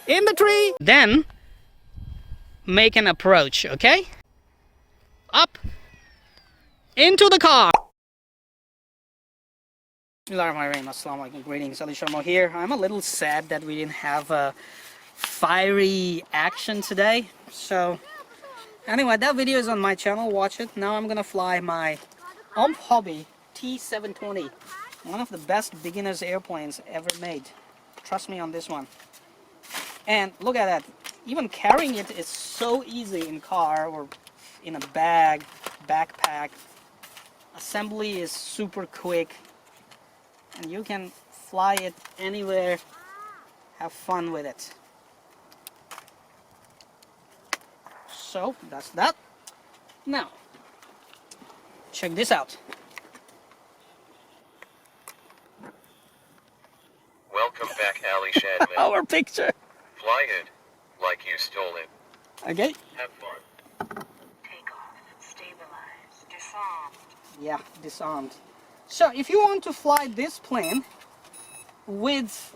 in the tree. Then make an approach, okay? Up into the car. Assalamualaikum, greetings, Ali Sharma here. I'm a little sad that we didn't have a fiery action today. So anyway, that video is on my channel, watch it. Now I'm gonna fly my OMP hobby T720, one of the best beginners airplanes ever made. Trust me on this one. And look at that, even carrying it is so easy in car or in a bag, backpack. Assembly is super quick and you can fly it anywhere, have fun with it. So that's that. Now check this out. Welcome back, Ali Shadman. Our picture. Fly it like you stole it. Okay. Have fun. Take off, stabilize, disarmed. Yeah, disarmed. So if you want to fly this plane with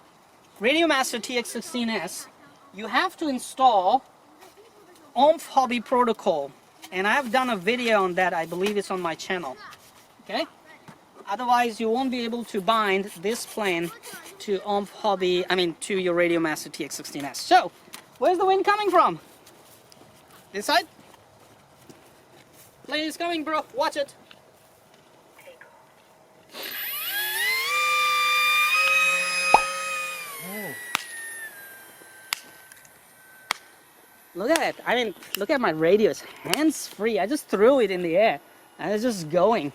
Radiomaster TX16S, you have to install OMP Hobby protocol, and I've done a video on that. I believe it's on my channel. Okay, otherwise you won't be able to bind this plane to OMP Hobby, to your Radiomaster TX16S. So where's the wind coming from? This side? Plane is coming, bro, watch it. Look at it. Look at my radio. It's hands-free. I just threw it in the air and it's just going.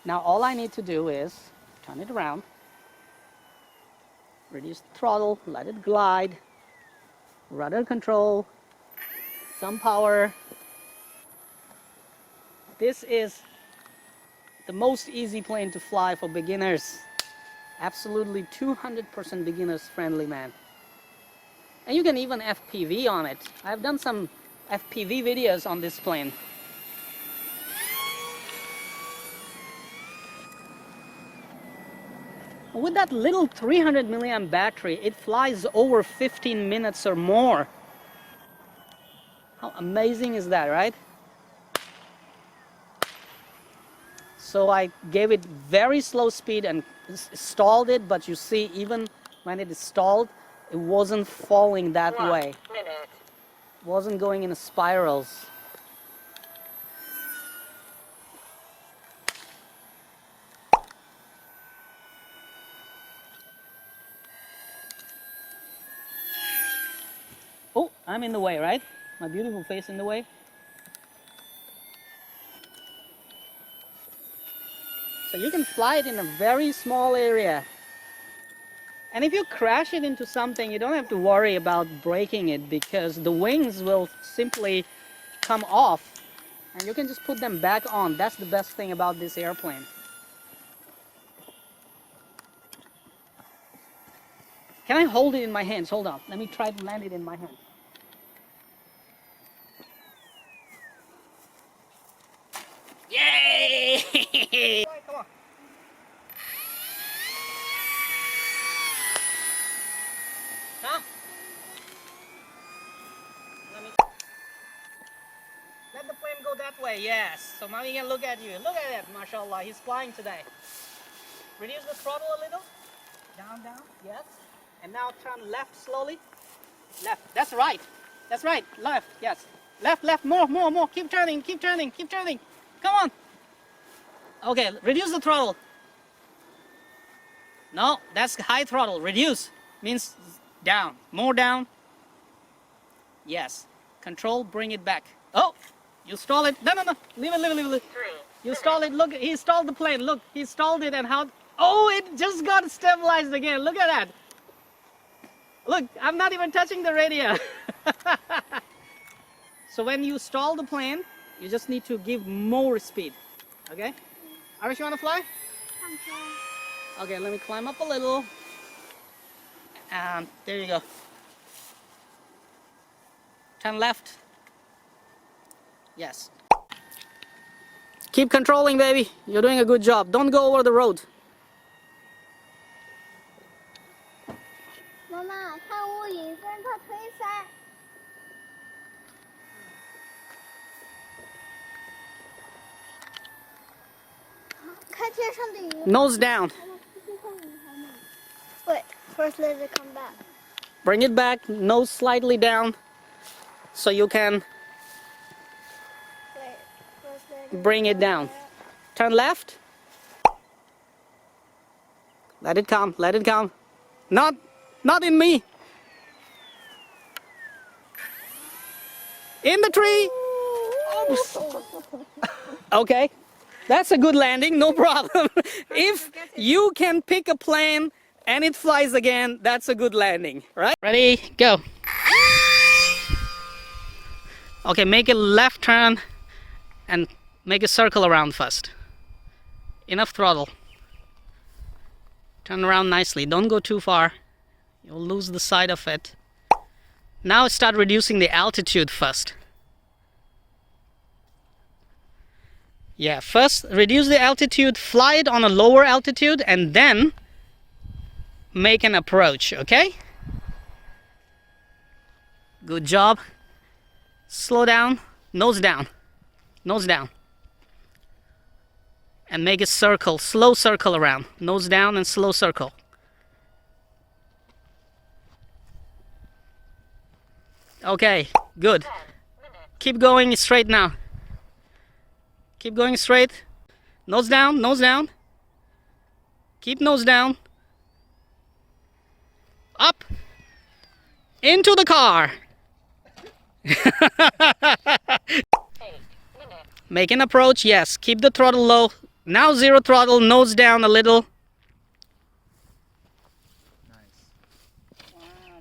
Now all I need to do is turn it around, reduce the throttle, let it glide, rudder control, some power. This is the most easy plane to fly for beginners. Absolutely 200% beginners friendly, man. And you can even FPV on it. I've done some FPV videos on this plane. With that little 300 milliamp battery, it flies over 15 minutes or more. How amazing is that, right? So I gave it very slow speed and stalled it, but you see, even when it is stalled, it wasn't falling that way. It wasn't going in spirals. Oh, I'm in the way, right? My beautiful face in the way. So you can fly it in a very small area. And if you crash it into something, you don't have to worry about breaking it because the wings will simply come off and you can just put them back on. That's the best thing about this airplane. Can I hold it in my hands? Hold on. Let me try to land it in my hands. Yay! Come on. Huh? Let the plane go that way, yes. So now he can look at you. Look at that, mashallah, he's flying today. Reduce the throttle a little. Down, down, yes. And now turn left slowly. Left, that's right. That's right, left, yes. Left, left, more, more, more. Keep turning, keep turning, keep turning. Come on. Okay, reduce the throttle. No, that's high throttle. Reduce means down, more down. Yes. Control, bring it back. Oh, you stall it. No, no, no. Leave it, leave it, leave it. You stall it. Look, he stalled the plane. Look, he stalled it and how... Oh, it just got stabilized again. Look at that. Look, I'm not even touching the radio. So when you stall the plane, you just need to give more speed. Okay? Arish, you want to fly? Okay, let me climb up a little. And there you go. Turn left. Yes. Keep controlling, baby. You're doing a good job. Don't go over the road. 妈妈，看雾隐身特推塞。看天上的云。 Nose down. Wait, first let it come back. Bring it back, nose slightly down, so you can Wait, first let it bring it down. Turn left. Let it come, let it come. Not in me. In the tree. Okay, that's a good landing, no problem. If you can pick a plane and it flies again, that's a good landing, right? Ready, go. Okay, make a left turn and make a circle around first. Enough throttle. Turn around nicely, don't go too far. You'll lose the sight of it. Now start reducing the altitude first. Yeah, first reduce the altitude, fly it on a lower altitude, and then make an approach, okay? Good job. Slow down, nose down, nose down. And make a circle, slow circle around. Nose down and slow circle. Okay, good. Keep going straight now. Keep going straight. Nose down, nose down. Keep nose down. Up. Into the car. Make an approach, yes. Keep the throttle low. Now zero throttle, nose down a little.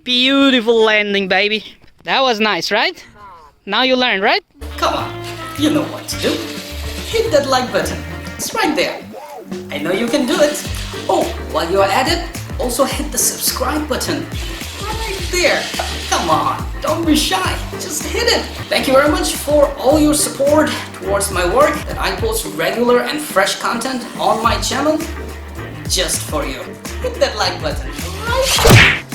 Beautiful landing, baby. That was nice, right? Now you learned, right? Come on, you know what to do. Hit that like button. It's right there. I know you can do it. Oh, while you're at it, also hit the subscribe button. Right there. Come on, don't be shy. Just hit it. Thank you very much for all your support towards my work, that I post regular and fresh content on my channel just for you. Hit that like button. Right there.